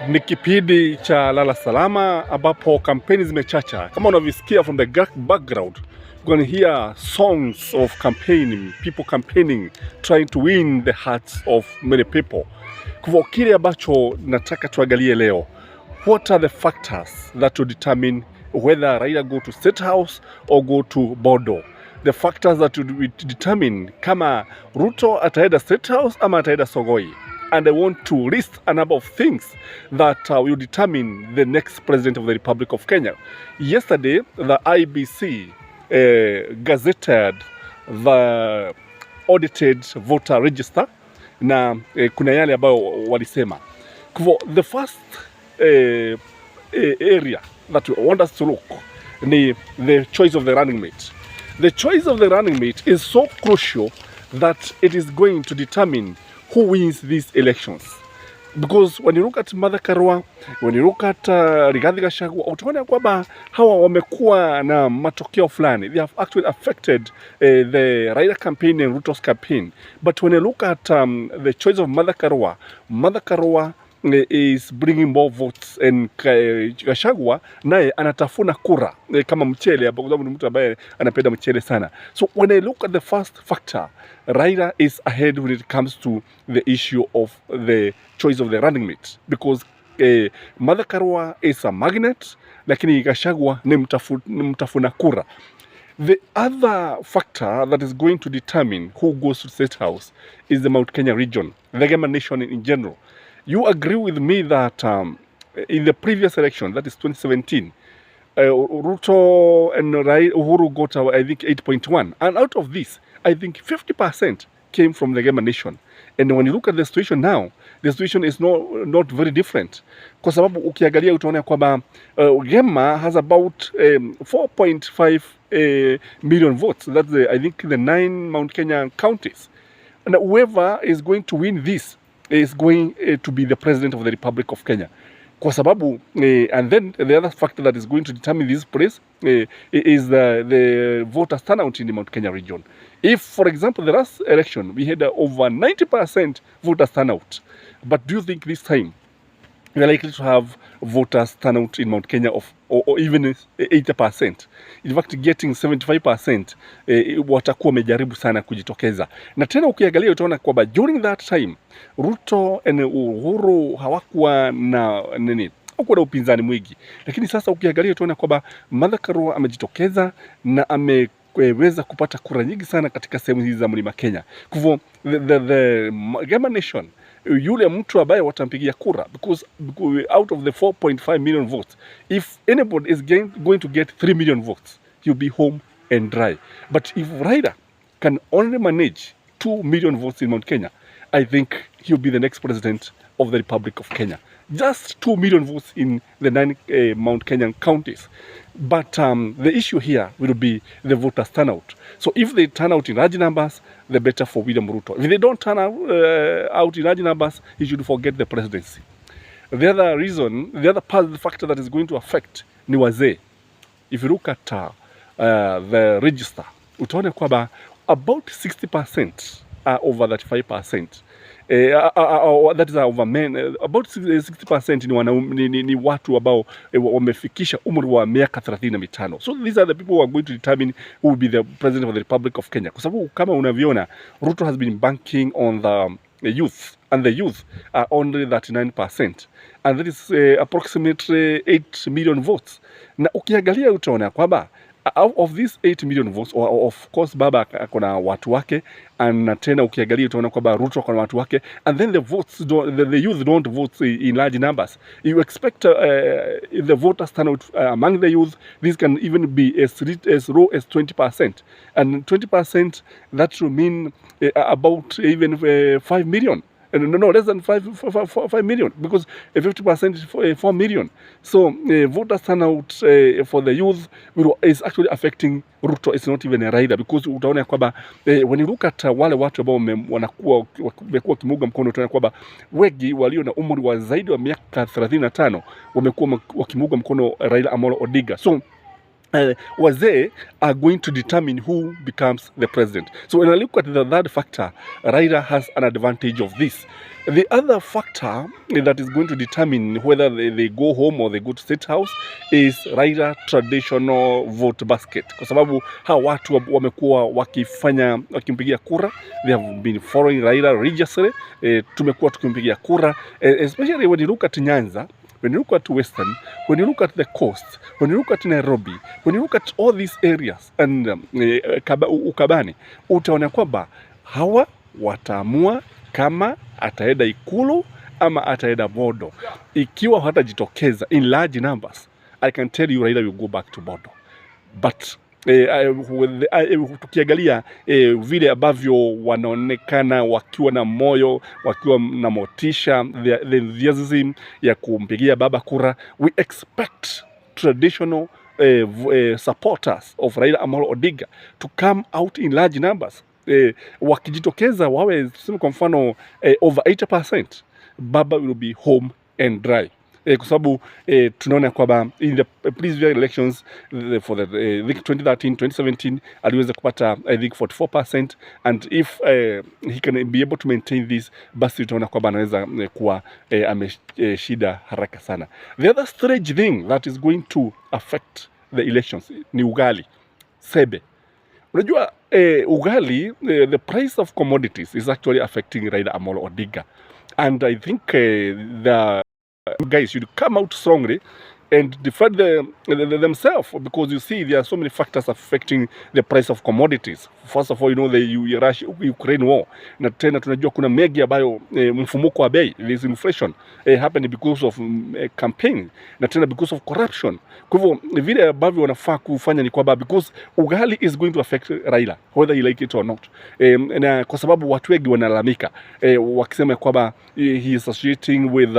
Ni kipindi cha Lala Salama ambapo kampeni zimechacha. Kama unavyosikia from the background, you're going to hear songs of campaigning, people campaigning, trying to win the hearts of many people. Kwa kile ambacho nataka tuangalie leo, what are the factors that will determine whether Raila go to State House or go to Bodo? The factors that will determine kama Ruto ataenda State House ama ataenda Sogoi. And I want to list a number of things that will determine the next president of the Republic of Kenya. Yesterday, the IBC gazetted the audited voter register na kuna yale ambayo walisema. The first area that we want us to look ni the choice of the running mate. The choice of the running mate is so crucial that it is going to determine who wins these elections. Because when you look at Martha Karua, when you look at Rigathi Gachagua, utaona kwamba hawa wamekuwa na matokeo fulani. They have actually affected the Raila campaign and Ruto's campaign. But when you look at the choice of Martha Karua is bringing more votes, and Gachagua naye anatafuna kura kama mchele, kwa sababu ni mtu ambaye anapenda mchele sana. So when I look at the first factor, Raila is ahead when it comes to the issue of the choice of the running mate, because Martha Karua is a magnet, lakini Gachagua ni mtafuna kura. The other factor that is going to determine who goes to State House is the Mount Kenya region, the Gema nation in general. You agree with me that in the previous election, that is 2017, Ruto and Uhuru got, I think, 8.1. And out of this, I think 50% came from the Gema nation. And when you look at the situation now, the situation is not very different. Kwa sababu ukiangalia utaona kwamba Gema has about 4.5 million votes. That's, I think, the 9 Mount Kenya counties. And whoever is going to win this is going to be the president of the Republic of Kenya. Kwa sababu, and then the other factor that is going to determine this place is the voter turnout in the Mount Kenya region. If, for example, the last election, we had over 90% voter turnout, but do you think this time we are likely to have voters turnout in Mount Kenya of or even 80%? In fact, getting 75%, watakuwa wamejaribu sana kujitokeza. Na tena ukiangalia utaona kwamba during that time Ruto and Uhuru hawakuwa na upinzani mwingi, lakini sasa ukiangalia utaona kwamba Martha Karua amejitokeza na ameweza kupata kura nyingi sana katika sehemu hizi za Mlima Kenya. Kwa hivyo the Gema nation, yule mtu ambaye watampigia kura, because out of the 4.5 million votes, if anybody is going to get 3 million votes, he'll be home and dry. But if Raila can only manage 2 million votes in Mount Kenya, I think he'll be the next president of the Republic of Kenya. Just 2 million votes in the 9 Mount Kenyan counties. But the issue here will be the voters turnout. So if they turn out in large numbers, the better for William Ruto. If they don't turn out in large numbers, he should forget the presidency. The other reason, the other part of the factor that is going to affect ni wazee. If you look at the register, utaona kwamba about 60% are over 35%. That is over men. About 60% ni watu ambao wamefikisha umri wa miaka 35. So these are the people who are going to determine who will be the president of the Republic of Kenya. Kwa sababu kama unaviona, Ruto has been banking on the youth, and the youth are only 39%, and that is approximately 8 million votes. Na ukiangalia utaona kwamba out of these 8 million votes, of course Baba akona watu wake, and tena ukiangalia utaona kwamba Ruto akona watu wake, and then the votes the youth don't vote in large numbers. You expect the voters turnout among the youth, this can even be as low as 20%, and 20%, that will mean about even 5 million. No, less than 5 million, because 50% is 4 million. So voters turnout for the youth is actually affecting Ruto. It's not even a Raila, because utaona kwamba when you look at wale watu ambao wamekuwa kimuga mkono, utaona kwamba wengi walio na umri wa zaidi wa miaka 35 wamekuwa wakimuga mkono Raila Amolo Odinga. So wazee are going to determine who becomes the president. So when I look at the third factor, Raila has an advantage of this. The other factor that is going to determine whether they go home or they go to state house is Raila traditional vote basket, kwa sababu hawa watu wamekuwa wakimpigia kura. They have been following Raila religiously. Tumekuwa tukimpigia kura, especially when you look at Nyanza, when you look at Western, when you look at the coast, when you look at Nairobi, when you look at all these areas and Ukabani, utaona kwamba hawa wataamua kama ataenda Ikulu ama ataenda Bodo. Ikiwa hatajitokeza in large numbers, I can tell you Raila will go back to Bodo. But tukiangalia vile ambavyo wanaonekana wakiwa na moyo, wakiwa na motisha, the enthusiasm ya kumpigia baba kura, we expect traditional supporters of Raila Amolo Odinga to come out in large numbers. Wakijitokeza wawe tuseme kwa mfano over 80%, baba will be home and dry. Kwa sababu tunaona kwamba in the previous elections for the 2013 2017 aliweza kupata I think 44%, and if he can be able to maintain this, basi tunaona kwamba anaweza kuwa ameshida haraka sana. The other strange thing that is going to affect the elections ni ugali, sebe. Unajua ugali, the price of commodities is actually affecting Raila Amolo Odinga, and I think the guys should come out strongly and defend themselves, because you see there are so many factors affecting the price of commodities. First of all, you know, the Russia-Ukraine war, na tena tunajua kuna mengi ambayo mfumuko wa bei, this inflation happened because of campaign, na tena because of corruption. Kwa hivyo vile ambavyo wanafaa kufanya ni kwamba, because ugali is going to affect Raila whether he like it or not, na kwa sababu watu wengi wanalalamika wakisema kwamba he is associating with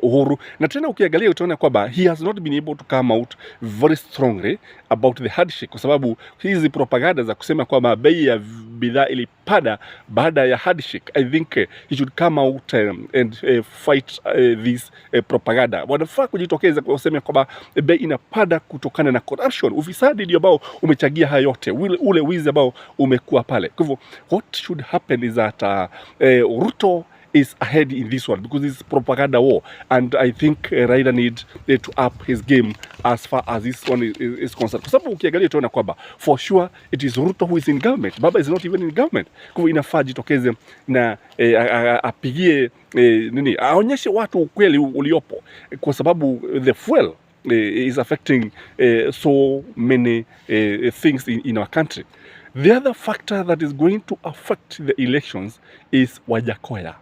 Uhuru, na tena ukiangalia utaona kwamba he has not been able to come out very strongly about the handshake, kwa sababu hizi propaganda za kusema kwamba bei ya bidhaa ilipanda baada ya handshake, I think he should come out and fight this propaganda. Wanafaa kujitokeza kusema kwamba bei inapanda kutokana na corruption, ufisadi ndio ambao umechangia haya yote, ule wizi ambao umekuwa pale. Kwa hivyo what should happen is that Ruto is ahead in this one because it's propaganda war, and I think Raila need to up his game as far as this one is concerned. Kwa sababu ukiangalia tunaona kwamba for sure it is Ruto who is in government, baba is not even in government. Kwa hivyo inafaa jitokeze na apigie aonyeshe watu ukweli uliopo, kwa sababu the fuel is affecting so many things in our country. The other factor that is going to affect the elections is Wajakoya.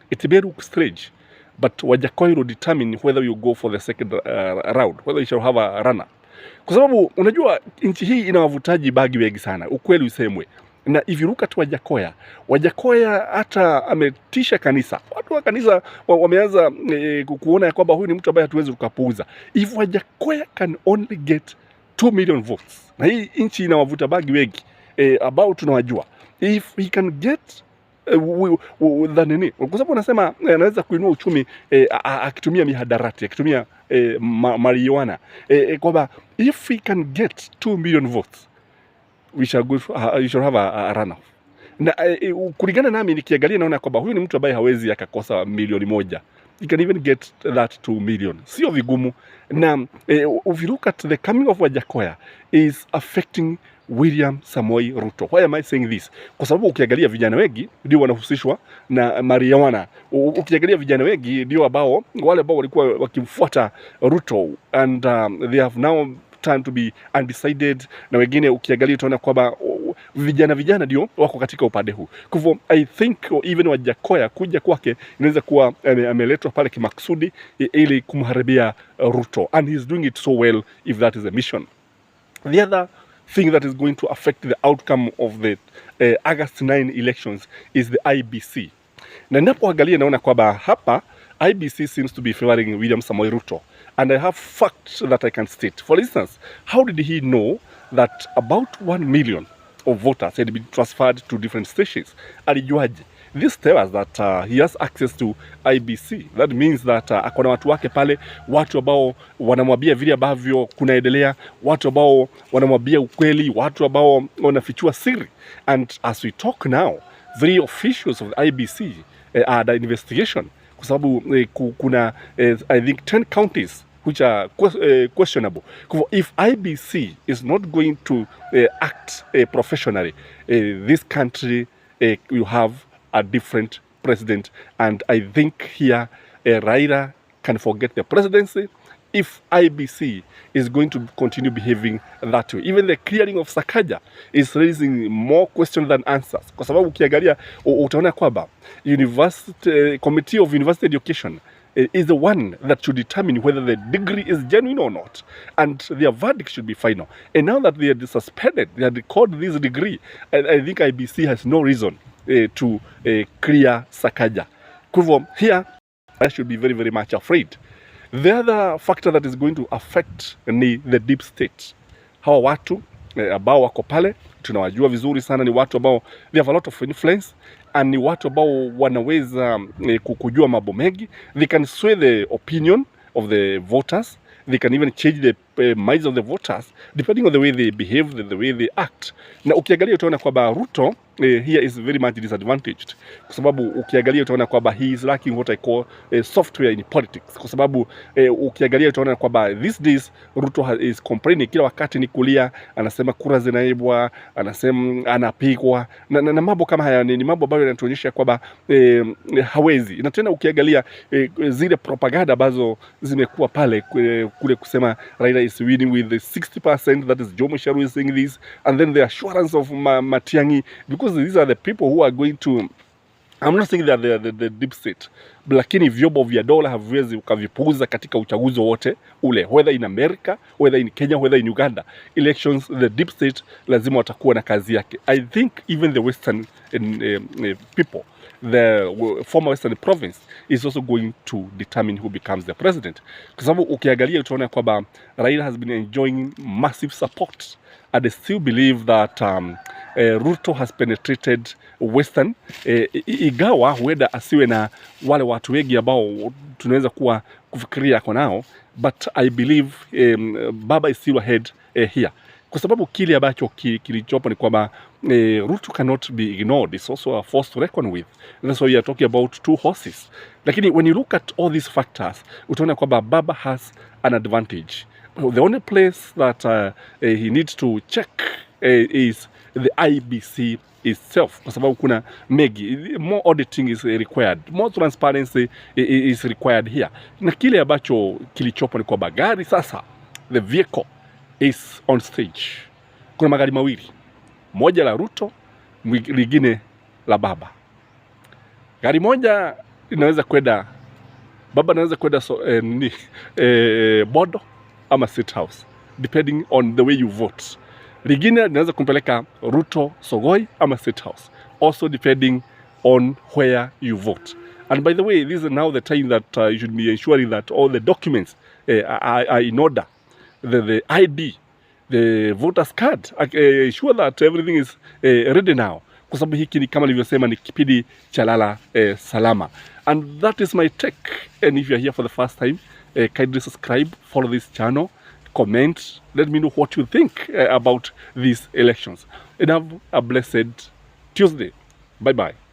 It may look strange, but Wajakoya will determine whether you go for the second round, whether you shall have a runner. Kwa sababu unajua nchi hii ina wavutaji bagi wengi sana, ukweli usemwe. Na if you look at Wajakoya hata ametisha kanisa. Watu wa kanisa wameanza kuona kwamba huyu ni mtu ambaye hatuwezi tukapuuza. If Wajakoya can only get 2 million votes, na hii nchi ina wavuta bagi wengi ambao tunawajua. If he can get kwa sababu anasema anaweza kuinua uchumi akitumia mihadarati, akitumia marijuana, kwamba if he can get 2 million votes, we shall have a runoff. Na kulingana nami nikiangalia naona kwamba huyu ni mtu ambaye hawezi akakosa milioni moja. You can even get that 2 million. Sio vigumu. Na if you look at the coming of Wajakoya is affecting William Samoei Ruto. Why am I saying this? Kwa sababu ukiangalia vijana wengi ndio wanahusishwa na marijuana. Ukiangalia vijana wengi ndio ambao wale ambao walikuwa wakimfuata Ruto, and they have now turned to be undecided, na wengine ukiangalia utaona kwamba vijana ndio wako katika upande huu. Kwa hivyo I think even Wajakoya kuja kwake inaweza kuwa ameletwa pale kimaksudi ili kumharibia Ruto, and he's doing it so well if that is the mission. The other thing that is going to affect the outcome of the August 9 elections is the IBC. Na ninapoangalia naona kwamba hapa IBC seems to be favoring William Samoei Ruto, and I have facts that I can state. For instance, how did he know that about 1 million of voters had been transferred to different stations? Alijuaje? this tells us that he has access to IBC. That means that akona watu wake pale, watu ambao wanamwambia vile ambavyo kunaendelea, watu ambao wanamwambia ukweli, watu ambao wanafichua siri. And as we talk now, three officials of the IBC are the investigation, kwa sababu kuna I think 10 counties which are questionable. If IBC is not going to act professionally, this country will have a different president. And I think here Raila can forget the presidency if IBC is going to continue behaving that way. Even the clearing of Sakaja is raising more questions than answers, kwa sababu ukiangalia utaona kwamba Committee of University Education is the one that should determine whether the degree is genuine or not, and their verdict should be final. And now that they are suspended, they had recorded this degree, I think IBC has no reason to clear Sakaja. Here, I should be very, very much afraid. The other factor that is going to affect ni the deep state. Hawa watu ambao wako pale tunawajua vizuri sana, ni watu ambao they have a lot of influence, and ni watu ambao wanaweza kujua mambo mengi. They can sway the opinion of the voters. They can even change the minds of the voters depending on the way they behave, the way they act. Na ukiangalia utaona kwamba Ruto here is very much disadvantaged, kwa sababu ukiangalia utaona kwamba he is lacking what I call software in politics, kwa sababu ukiangalia utaona kwamba these days Ruto is complaining kila wakati, ni kulia, anasema kura zinaibwa, anasema anapigwa na mambo kama haya. Ni mambo ambayo yanatuonyesha kwamba hawezi. Na tena ukiangalia zile propaganda ambazo zimekuwa pale kule kusema Raila is winning with the 60%, that is Jomo Sharu is saying this, and then the assurance of Matiang'i, because these are the people who are going to, I'm not saying that they are the deep state, lakini vyombo vya dola haviwezi ukavipuuza katika uchaguzi wote ule, whether in America, whether in Kenya, whether in Uganda elections. The deep state lazima watakuwa na kazi yake. I think even the western people, the former western province is also going to determine who becomes the president, kwa sababu ukiangalia utaona kwamba Raila has been enjoying massive support, and I still believe that Ruto has penetrated western, igawa huenda asiwe na wale watu wengi ambao tunaweza kufikiria kwa nao, but I believe Baba is still ahead here, kwa sababu kile ambacho kilichopo ni kwamba Ruto cannot be ignored. It's also a force to reckon with. That's why we are talking about two horses. Lakini when you look at all these factors, utaona kwamba Baba has an advantage. The only place that he needs to check is the IBC itself, kwa sababu kuna more auditing is required, more transparency is required here. Na kile ambacho kilichopo ni kwamba gari sasa, the vehicle is on stage. Kuna magari mawili, moja la Ruto, lingine la Baba. Gari moja inaweza kwenda Baba, anaweza kwenda Bodo ama State House, depending on the way you vote. Lingine inaweza kumpeleka Ruto Sogoi ama State House, also depending on where you vote. And by the way, this is now the time that you should be ensuring that all the documents are in order. The ID, the voter's card, ensure that everything is ready now, kwa sababu hiki ni kama nilivyosema, ni kipindi cha lala salama. And that is my take. And if you are here for the first time, kindly subscribe, follow this channel, comment, let me know what you think about these elections. And have a blessed Tuesday. Bye bye.